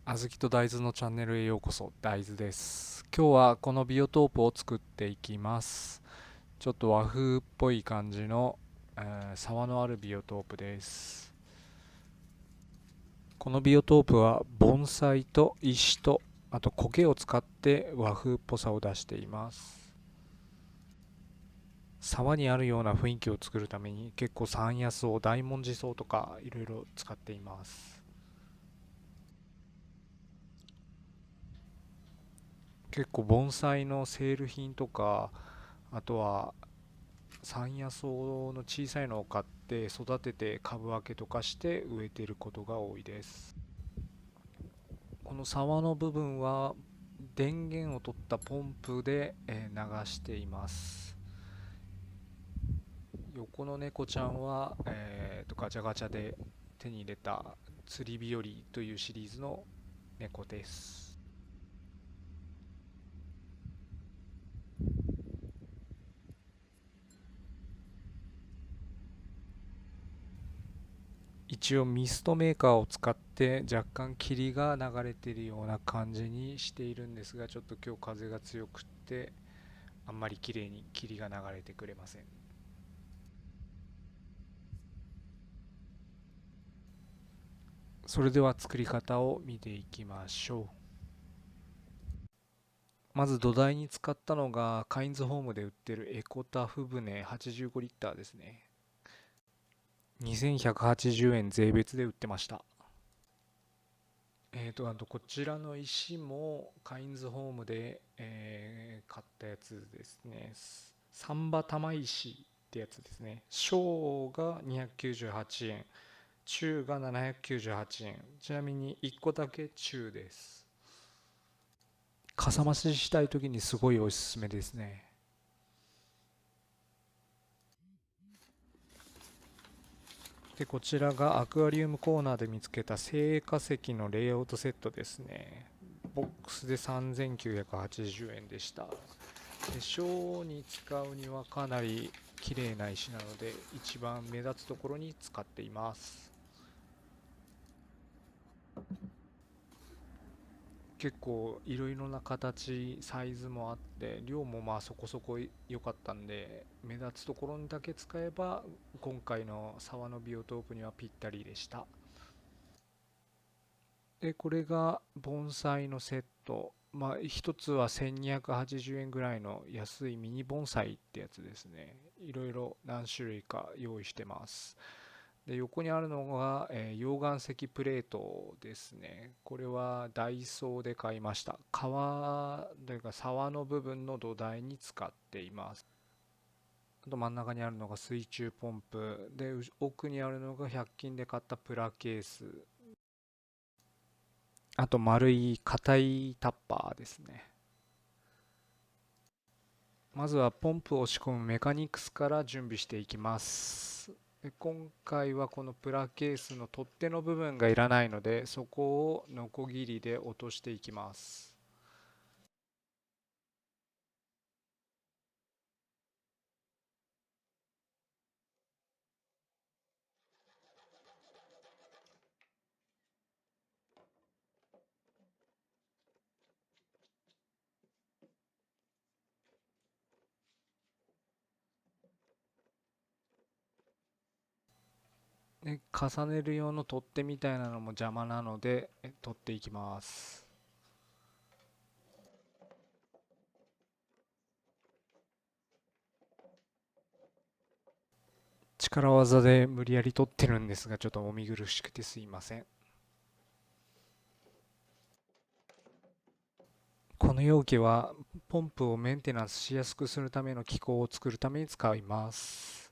あずきと大豆のチャンネルへようこそ。大豆です。今日はこのビオトープを作っていきます。ちょっと和風っぽい感じの、沢のあるビオトープです。このビオトープは盆栽と石とあと苔を使って和風っぽさを出しています。沢にあるような雰囲気を作るために結構山野草、大文字草とかいろいろ使っています。結構盆栽のセール品とか、あとは山野草の小さいのを買って育てて株分けとかして植えていることが多いです。この沢の部分は電源を取ったポンプで流しています。横の猫ちゃんは、ガチャガチャで手に入れた釣り日和というシリーズの猫です。一応ミストメーカーを使って若干霧が流れているような感じにしているんですが、ちょっと今日風が強くってあんまり綺麗に霧が流れてくれません。それでは作り方を見ていきましょう。まず土台に使ったのがカインズホームで売ってるエコタフ船85リッターですね。2180円税別で売ってました。あとこちらの石もカインズホームで、買ったやつですね。サンバ玉石ってやつですね。小が298円、中が798円。ちなみに1個だけ中です。かさ増ししたい時にすごいおすすめですね。で、こちらがアクアリウムコーナーで見つけた青果石のレイアウトセットですね。ボックスで3980円でした。で、ショーに使うにはかなり綺麗な石なので、一番目立つところに使っています。結構いろいろな形、サイズもあって、量もまあそこそこ良かったんで、目立つところにだけ使えば、今回の沢のビオトープにはぴったりでした。で、これが盆栽のセット。まあ、一つは1280円ぐらいの安いミニ盆栽ってやつですね。いろいろ何種類か用意してます。で、横にあるのが、溶岩石プレートですね。これはダイソーで買いました。川というか沢の部分の土台に使っています。あと真ん中にあるのが水中ポンプで、奥にあるのが100均で買ったプラケース。あと丸い硬いタッパーですね。まずはポンプを仕込むメカニクスから準備していきます。で、今回はこのプラケースの取っ手の部分がいらないので、そこをノコギリで落としていきます。で、重ねる用の取っ手みたいなのも邪魔なので取っていきます。力技で無理やり取ってるんですが、ちょっとお見苦しくてすいません。この容器はポンプをメンテナンスしやすくするための機構を作るために使います。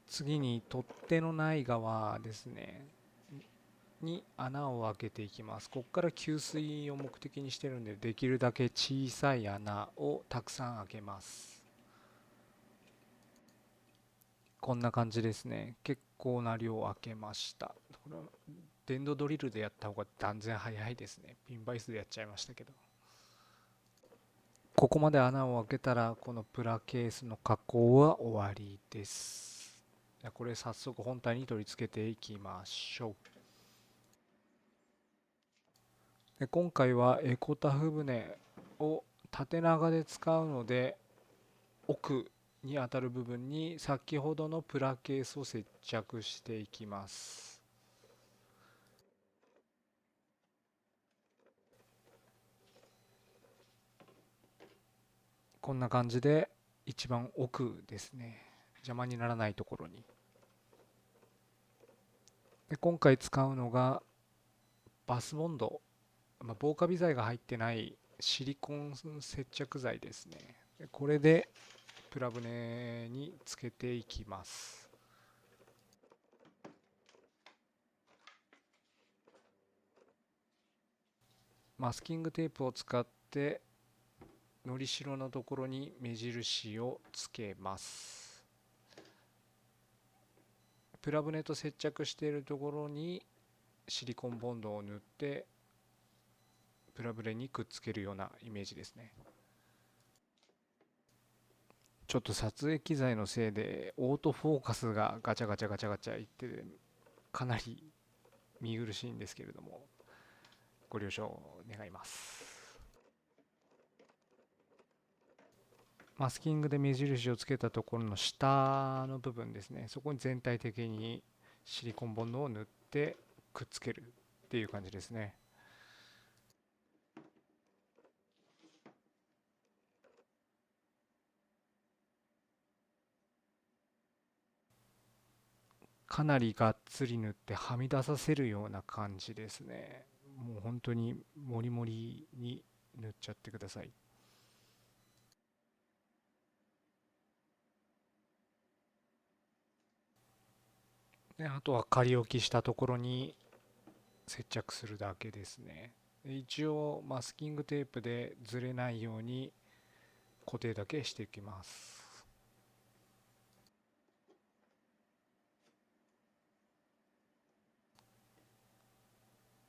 次に取っ手のない側ですねに穴を開けていきます。ここから給水を目的にしてるんで、できるだけ小さい穴をたくさん開けます。こんな感じですね。結構な量開けました。これは電動ドリルでやった方が断然早いですね。ピンバイスでやっちゃいましたけど。ここまで穴を開けたら、このプラケースの加工は終わりです。じゃあこれ早速本体に取り付けていきましょう。で今回はエコタフ船を縦長で使うので、奥に当たる部分に先ほどのプラケースを接着していきます。こんな感じで一番奥ですね、邪魔にならないところに。で今回使うのがバスボンド、防カビ剤が入ってないシリコン接着剤ですね。でこれでプラ船につけていきます。マスキングテープを使ってのりしろのところに目印をつけます。プラ船と接着しているところにシリコンボンドを塗ってプラ船にくっつけるようなイメージですね。ちょっと撮影機材のせいでオートフォーカスがガチャガチャガチャガチャいってかなり見苦しいんですけれども、ご了承願います。マスキングで目印をつけたところの下の部分ですね、そこに全体的にシリコンボンドを塗ってくっつけるっていう感じですね。かなりがっつり塗ってはみ出させるような感じですね。もう本当にモリモリに塗っちゃってください。であとは仮置きしたところに接着するだけですね。一応マスキングテープでずれないように固定だけしていきます。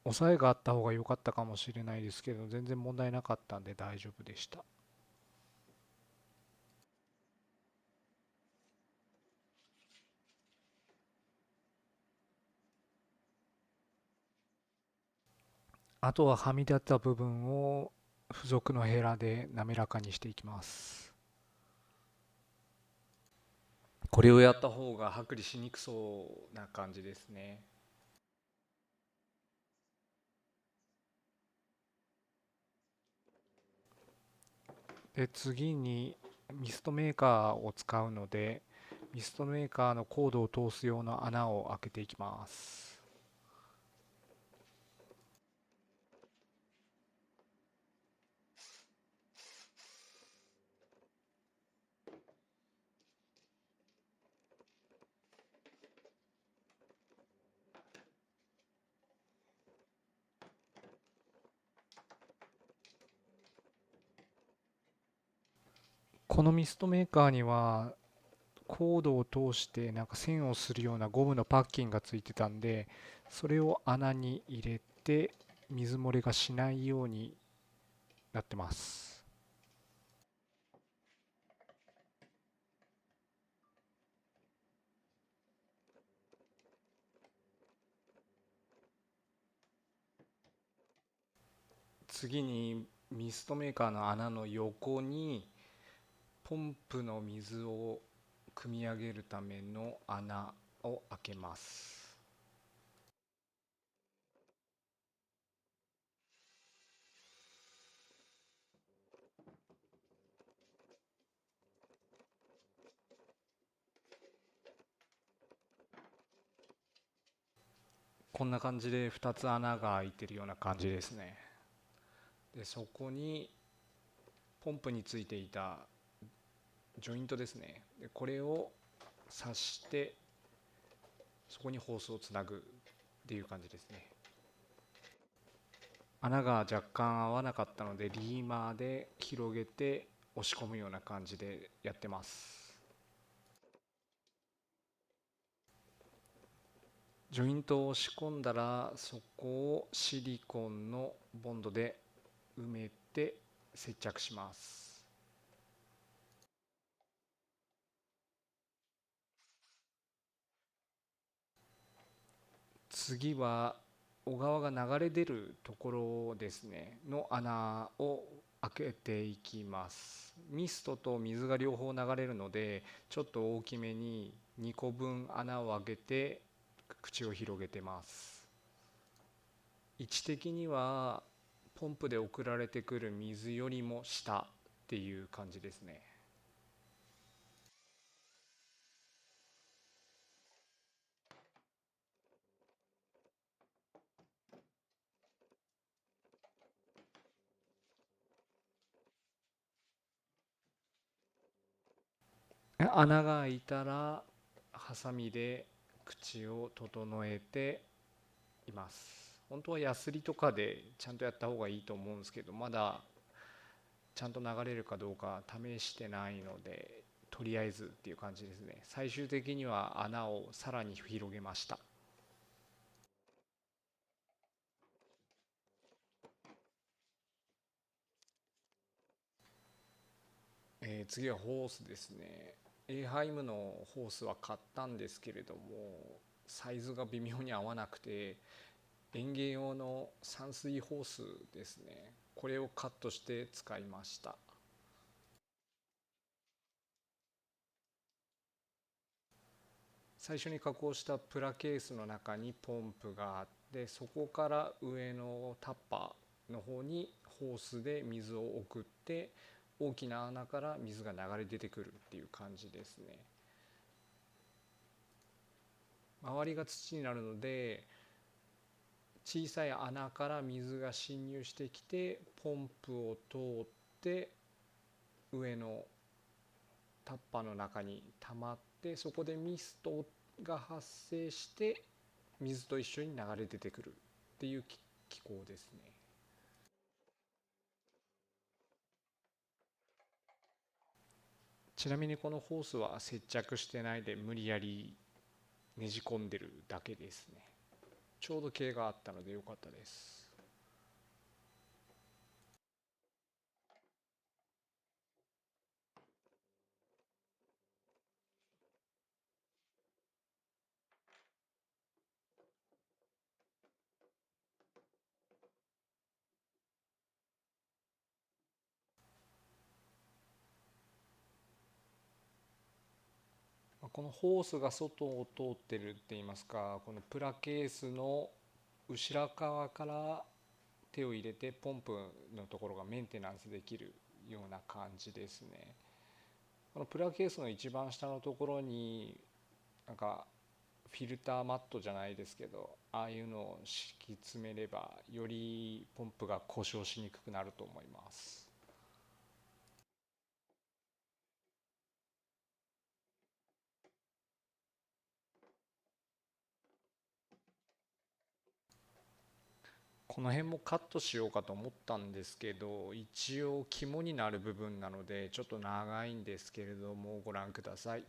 押さえがあった方が良かったかもしれないですけど、全然問題なかったんで大丈夫でした。あとははみ出った部分を付属のヘラで滑らかにしていきます。これをやった方が剥離しにくそうな感じですね。で次にミストメーカーを使うので、ミストメーカーのコードを通すような穴を開けていきます。このミストメーカーにはコードを通してなんか線をするようなゴムのパッキンがついてたんで、それを穴に入れて水漏れがしないようになってます。次にミストメーカーの穴の横にポンプの水を汲み上げるための穴を開けます。こんな感じで2つ穴が開いてるような感じですね。でそこにポンプについていたジョイントですね。でこれを刺してそこにホースをつなぐっていう感じですね。穴が若干合わなかったのでリーマーで広げて押し込むような感じでやってます。ジョイントを押し込んだらそこをシリコンのボンドで埋めて接着します。次は小川が流れ出るところですねの穴を開けていきます。ミストと水が両方流れるのでちょっと大きめに2個分穴を開けて口を広げてます。位置的にはポンプで送られてくる水よりも下っていう感じですね。穴が開いたらハサミで口を整えています。本当はヤスリとかでちゃんとやった方がいいと思うんですけど、まだちゃんと流れるかどうか試してないので、とりあえずっていう感じですね。最終的には穴をさらに広げました。次はホースですね。エーハイムのホースは買ったんですけれども、サイズが微妙に合わなくて、園芸用の散水ホースですね。これをカットして使いました。最初に加工したプラケースの中にポンプがあって、そこから上のタッパーの方にホースで水を送って、大きな穴から水が流れ出てくるっていう感じですね。周りが土になるので、小さい穴から水が侵入してきてポンプを通って上のタッパーの中に溜まって、そこでミストが発生して水と一緒に流れ出てくるっていう機構ですね。ちなみにこのホースは接着してないで無理やりねじ込んでるだけですね。ちょうど毛があったので良かったです。このホースが外を通ってるって言いますか、このプラケースの後ろ側から手を入れてポンプのところがメンテナンスできるような感じですね。このプラケースの一番下のところになんかフィルターマットじゃないですけど、ああいうのを敷き詰めればよりポンプが故障しにくくなると思います。この辺もカットしようかと思ったんですけど、一応肝になる部分なのでちょっと長いんですけれどもご覧ください。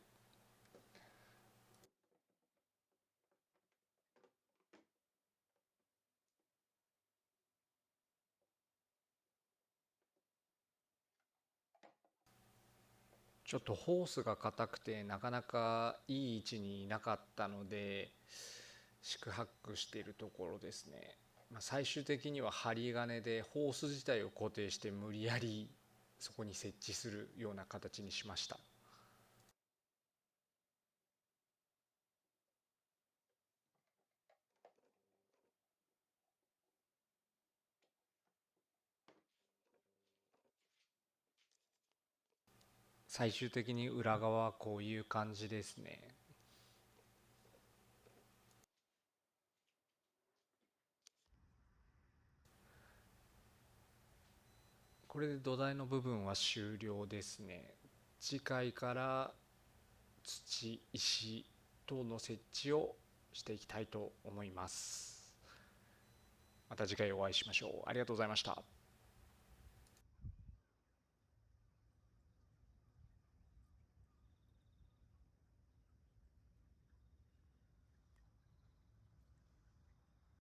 ちょっとホースが硬くてなかなかいい位置にいなかったので四苦八苦しているところですね。最終的には針金でホース自体を固定して無理やりそこに設置するような形にしました。最終的に裏側はこういう感じですね。これで土台の部分は終了ですね。次回から土、石等の設置をしていきたいと思います。また次回お会いしましょう。ありがとうございました。